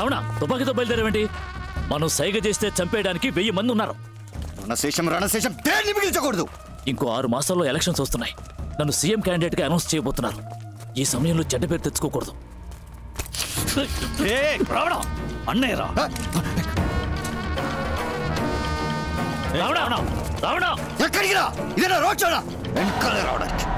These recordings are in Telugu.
రావణ తుపాకీతో బయలుదేరేవేంటి? మనం సైగ చేస్తే చంపేయడానికి 1000 మంది ఉన్నారు. రణశేషం దేన్ని మిగిల్చకూడదు. ఇంకో 6 మాసాల్లో ఎలక్షన్స్ వస్తున్నాయి. నన్ను సీఎం క్యాండిడేట్ గా అనౌన్స్ చేయబోతున్నారు. ఈ సమయంలో చెడ్డ పేరు తెచ్చుకోకూడదు. రావణ అన్నయ్య రా. రావణ ఎక్కడికి రా? ఇదేనా రోడ్ షోనా? వెంకాలే రావడానికి.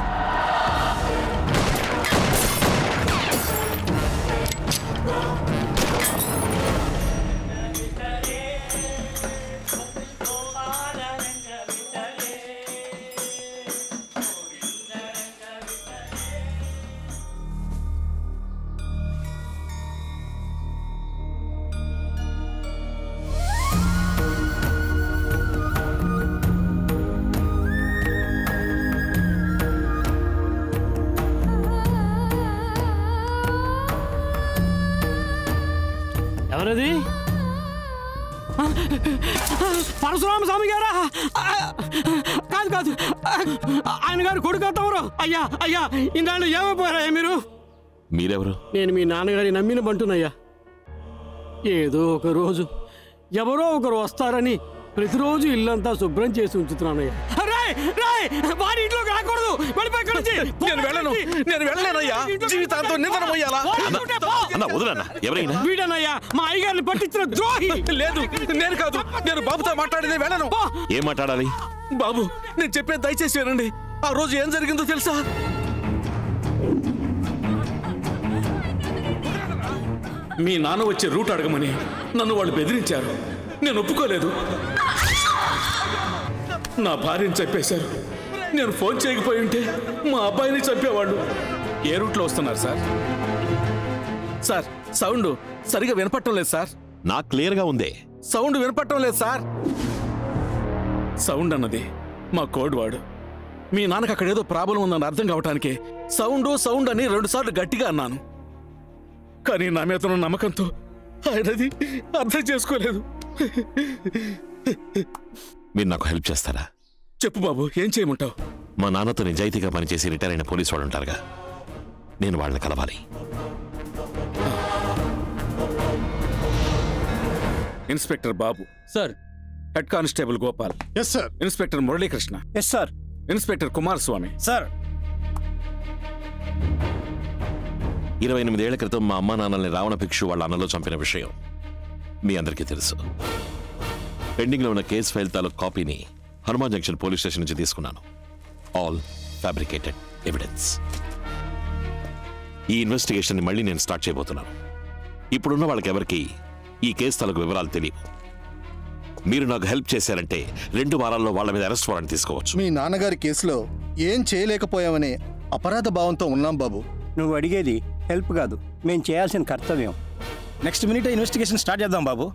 ఎవరది? పరశురామ స్వామి గారా? కాదు కాదు, ఆయన గారు కొడుకు తమరు. అయ్యా అయ్యా, ఇన్నాళ్ళు ఏమైపోయారయ్యా మీరు? మీరెవరు? నేను మీ నాన్నగారి నమ్మిన బంటునయ్యా. ఏదో ఒక రోజు ఎవరో ఒకరు వస్తారని ప్రతిరోజు ఇల్లంతా శుభ్రం చేసి ఉంచుతున్నానయ్యా. వారి ఇంట్లోకి రాకూడదు. వీడనయ్యా మా అయ్యగారిని పట్టించిన ద్రోహి. లేదు, నేను కాదు. నేను బాబుతో మాట్లాడింది వెళ్ళను. ఏం మాట్లాడాలి? బాబు, నేను చెప్పేది దయచేసి వినండి. ఆ రోజు ఏం జరిగిందో తెలుసా? మీ నాన్న వచ్చే రూట్ అడగమని నన్ను వాళ్ళు బెదిరించారు. నేను ఒప్పుకోలేదు. నా భార్యని చంపేశారు. నేను ఫోన్ చేయకపోయి ఉంటే మా అబ్బాయిని చంపేవాళ్ళు. ఏ రూట్లో వస్తున్నారు సార్? సార్, సౌండ్ సరిగా వినపట్టం లేదు సార్. నాకు క్లియర్గా ఉందే. సౌండ్ వినపట్టం లేదు సార్. సౌండ్ అన్నది మా కోడ్ వాడు. మీ నాన్నకు అక్కడ ఏదో ప్రాబ్లం ఉందని అర్థం కావటానికి సౌండ్ అని 2 సార్లు గట్టిగా అన్నాను. కానీ నా మీద ఉన్న నమ్మకంతో ఆయనది అర్థం చేసుకోలేదు. మీరు నాకు హెల్ప్ చేస్తారా? చెప్పు బాబు, ఏం చేయమంటావు? మా నాన్నతో నిజాయితీగా పనిచేసి రిటైర్ అయిన పోలీసు వాడు ఉంటారుగా, నేను వాళ్ళని కలవాలి. Inspector Babu sir. Head constable Gopal. Yes sir. Inspector Muralikrishna. Yes sir. Inspector Kumaraswamy. Sir. 28 ఏళ్ల క్రితం మా అమ్మా నాన్నల్ని రావణ భిక్షు వాళ్ళ అన్నలో చంపిన విషయం మీ అందరికీ తెలుసు. పెండింగ్లో ఉన్న కేసు ఫైల్ తాలూకు కాపీని హనుమాన్ జంక్షన్ పోలీస్ స్టేషన్ నుంచి తీసుకున్నాను. All fabricated evidence. ఈ ఇన్వెస్టిగేషన్ మళ్ళీ నేను స్టార్ట్ చేయబోతున్నాను. ఇప్పుడున్న వాళ్ళకి ఎవరికి ఈ కేసు తాలూకు వివరాలు తెలియవు. మీరు నాకు హెల్ప్ చేశారంటే 2 వారాల్లో వాళ్ళ మీద అరెస్ట్ వారెంట్ తీసుకోవచ్చు. మీ నాన్నగారి కేసులో ఏం చేయలేకపోయామనే అపరాధ భావంతో ఉన్నాం బాబు. నువ్వు అడిగేది హెల్ప్ కాదు, మేము చేయాల్సిన కర్తవ్యం. నెక్స్ట్ మినిట్ ఇన్వెస్టిగేషన్ స్టార్ట్ చేద్దాం బాబు.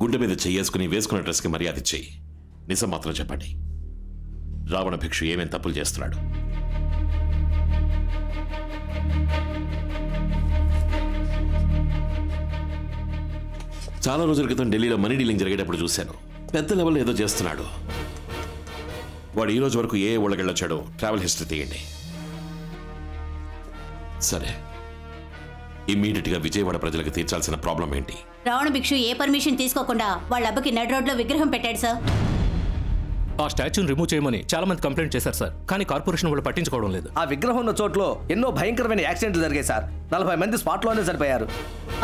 గుండె మీద చెయ్యేసుకుని వేసుకున్న డ్రెస్కి మర్యాద ఇచ్చి నిజం మాత్రం చెప్పండి. రావణ భిక్షు ఏమేం తప్పులు చేస్తున్నాడు? చాలా రోజుల క్రితం ఢిల్లీలో మనీ డీలింగ్ జరిగేటప్పుడు చూశాను. పెద్ద లెవెల్లో ఏదో చేస్తున్నాడు. వాడు ఈ రోజు వరకు ఏ ఊళ్ళకెళ్ళొచ్చాడో ట్రావెల్ హిస్టరీ తీయండి. సరే, ఇమ్మీడియట్ గా విజయవాడ ప్రజలకు తీర్చాల్సిన ప్రాబ్లం ఏంటి? రావణ భిక్షు ఏ పర్మిషన్ తీసుకోకుండా వాళ్ళ అబ్బకి నడ్ రోడ్ లో విగ్రహం పెట్టాడు సార్. ఆ స్టాచ్యూని రిమూవ్ చేయమని చాలా మంది కంప్లైంట్ చేశారు సార్. కానీ కార్పొరేషన్ వాళ్ళు పట్టించుకోవడం లేదు. ఆ విగ్రహం ఉన్న చోట్లో ఎన్నో భయంకరమైన యాక్సిడెంట్లు జరిగాయి సార్. 40 మంది స్పాట్ లోనే చనిపోయారు.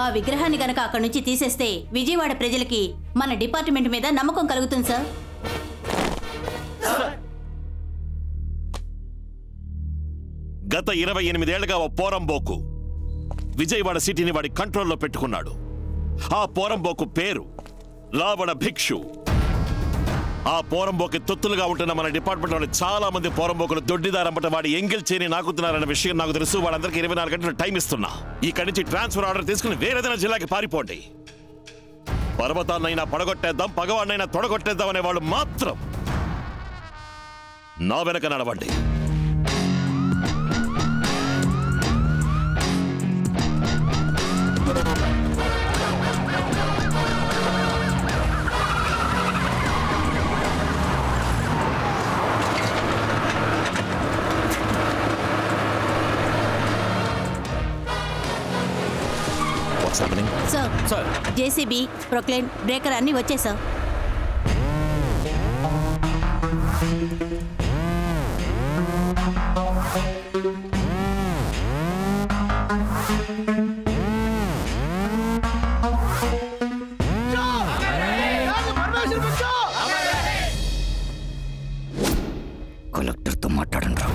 ఆ విగ్రహాన్ని గనక అక్కడి నుంచి తీసేస్తే విజయవాడ ప్రజలకి మన డిపార్ట్మెంట్ మీద నమ్మకం కలుగుతుంది సార్. గత 28 ఏళ్లుగా ఓ పోరంబోకు విజయవాడ సిటీని వాడి కంట్రోల్లో పెట్టుకున్నాడు. ఆ పోరంబోకు పేరు రావణ భిక్షు. ఆ పోరంబోకి తొత్తులుగా ఉంటున్న మన డిపార్ట్మెంట్లోని చాలా మంది పోరంబోకులు దొడ్డిదారంపట వాడి ఎంగిల్ చేని నాకుతున్నారన్న విషయం నాకు తెలుసు. వాళ్ళందరికీ 24 గంటలు టైం ఇస్తున్నా. ఇక్కడి నుంచి ట్రాన్స్ఫర్ ఆర్డర్ తీసుకుని వేరేదైనా జిల్లాకి పారిపోండి. పర్వతాన్నైనా పడగొట్టేద్దాం, పగవాడినైనా తొడగొట్టేద్దాం అనే వాళ్ళు మాత్రం నా వెనక నడవండి. What's happening? Sir JCB, Proclain, breaker అన్నీ వచ్చాయి సార్. కలెక్టర్తో మాట్లాడండి రా.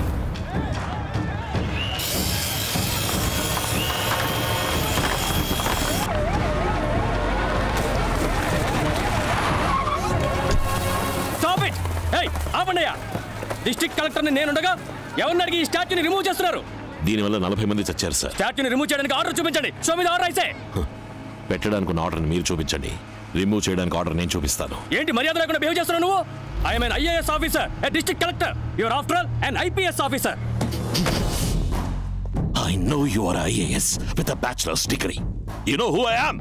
ఆపండియా, డిస్ట్రిక్ట్ కలెక్టర్ని నేనుండగా ఎవరిని అడిగి ఈ స్టాచ్యూని రిమూవ్ చేస్తున్నారు? దీనివల్ల 40 మంది చచ్చారు సార్. స్టాచ్యూని రిమూవ్ చేయడానికి ఆర్డర్ చూపించండి. షో మీద ఆర్డర్ అయితే పెట్టడానికి ఉన్న ఆర్డర్ని మీరు చూపించండి, రిమూవ్ చేయడానికి ఆర్డర్ నేను చూపిస్తాను. ఏంటి మర్యాద లేకుండా బిహేవ్ చేస్తున్నావు నువ్వు? I'm an IAS officer, a district collector. You are after all an IPS officer. I know you are IAS with a bachelor's degree. You know who I am?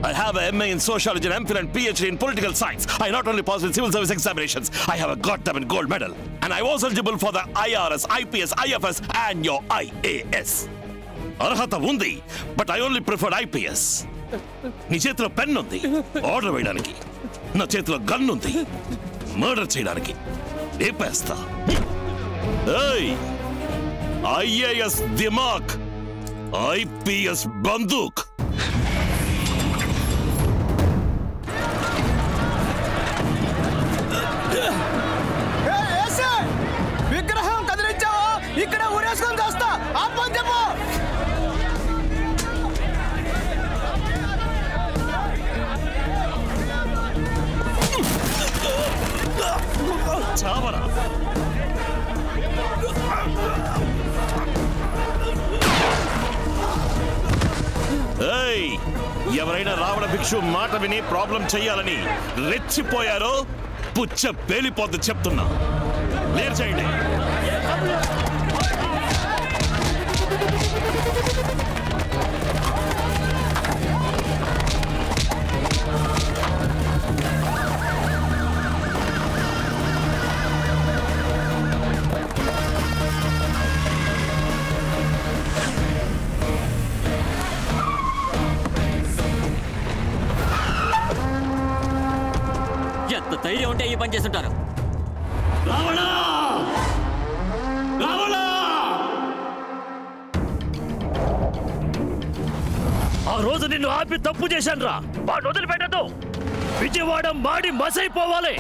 I have a MA in sociology and MPhil and PhD in political science. I not only passed in civil service examinations, I have a goddamn gold medal. And I was eligible for the IRS, IPS, IFS and your IAS. Arhata undi, but I only preferred IPS. నీ చేతిలో పెన్ ఉంది ఆర్డర్ వేయడానికి, నా చేతిలో గన్ ఉంది మర్డర్ చేయడానికి. లేపేస్తా. IAS దిమాగ్, IPS బందూక్. విగ్రహం కదిలించావా? ఇక్కడ ఊరేసుకొని చేస్తా. ఆపని చెప్పు. చావరా. ఎవరైనా రావణ భిక్షు మాట విని ప్రాబ్లం చెయ్యాలని రెచ్చిపోయారో పుచ్చ పేలిపోద్దు చెప్తున్నా. లేరు చేయండి. ఎంత ధైర్యం ఉంటే ఈ పని చేస్తుంటారు? రావణా! రావణా! ఆ రోజు నిన్ను ఆపి తప్పు చేశాను రా. వాడు వదిలిపెట్టదు. విజయవాడ మాడి మసైపోవాలి.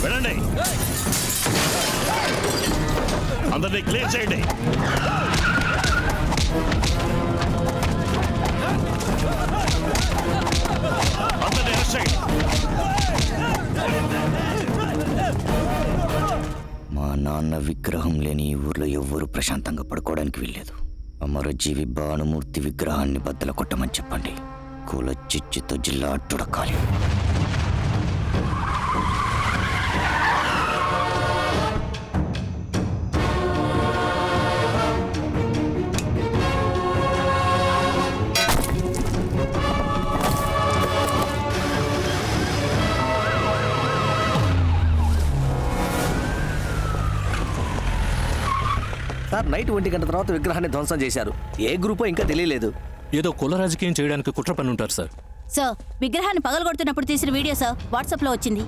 వెళ్ళండి, అందరినీ క్లియర్ చేయండి. అందరినీ అరెస్ట్ చేయండి. మా నాన్న విగ్రహం లేని ఈ ఊర్లో ఎవ్వరూ ప్రశాంతంగా పడుకోవడానికి వీల్లేదు. అమరజీవి భానుమూర్తి విగ్రహాన్ని బద్దలు కొట్టమని చెప్పండి. కుల చిచ్చుతో జిల్లా అట్టుడకాలి. సార్, నైట్ 1 గంట తర్వాత విగ్రహాన్ని ధ్వంసం చేశారు. ఏ గ్రూపో ఇంకా తెలియలేదు. ఏదో కుల రాజకీయం చేయడానికి కుట్ర పని ఉంటారు సార్. సార్, విగ్రహాన్ని పగలగొడుతున్నప్పుడు తీసిన వీడియో సార్ వాట్సాప్లో వచ్చింది.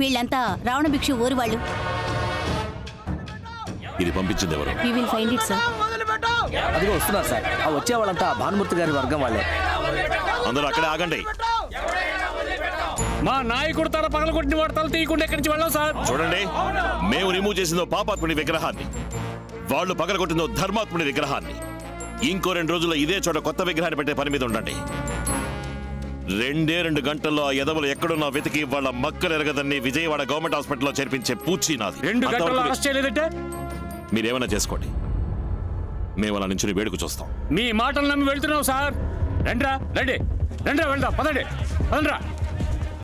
వీళ్ళంతా రావణ భిక్షు ఊరి వాళ్ళు. ఇది పంపించింది ఎవరు? We will find it, sir. అదిగో వస్తున్నారు సార్. ఆ వచ్చే వాళ్ళంతా భానుమూర్తి గారి వర్గం వాళ్ళే. అందరూ అక్కడే ఆగండి. మా నాయకుడు తల పగలగొట్టిన వాడు తల తీయకుండా ఎక్కడి నుంచి వెళ్ళాం సార్. చూడండి, మేము రిమూవ్ చేసిందో పాపాత్ముడి విగ్రహాన్ని, వాళ్ళు పగలగొట్టిందో ధర్మాత్ముడి విగ్రహాన్ని. ఇంకో 2 రోజుల్లో ఇదే చోట కొత్త విగ్రహాన్ని పెట్టే పని మీద ఉండండి. 2 గంటల్లో ఆ ఎదవలు ఎక్కడున్నా వెతికి వాళ్ళ మక్కలు ఎరగదని విజయవాడ గవర్నమెంట్ హాస్పిటల్లో చేర్పించే పూచి నాది. 2 గంటల్లో అరెస్ట్ చేయలేదంటే మీరేమైనా చేసుకోండి, మేము అలా నుంచి వేడుకు చూస్తాం. మీ మాటలు నమ్మి వెళ్తున్నాం సార్. రండి రండి రండి, వెళ్దాం. పదండి పదండ్రా.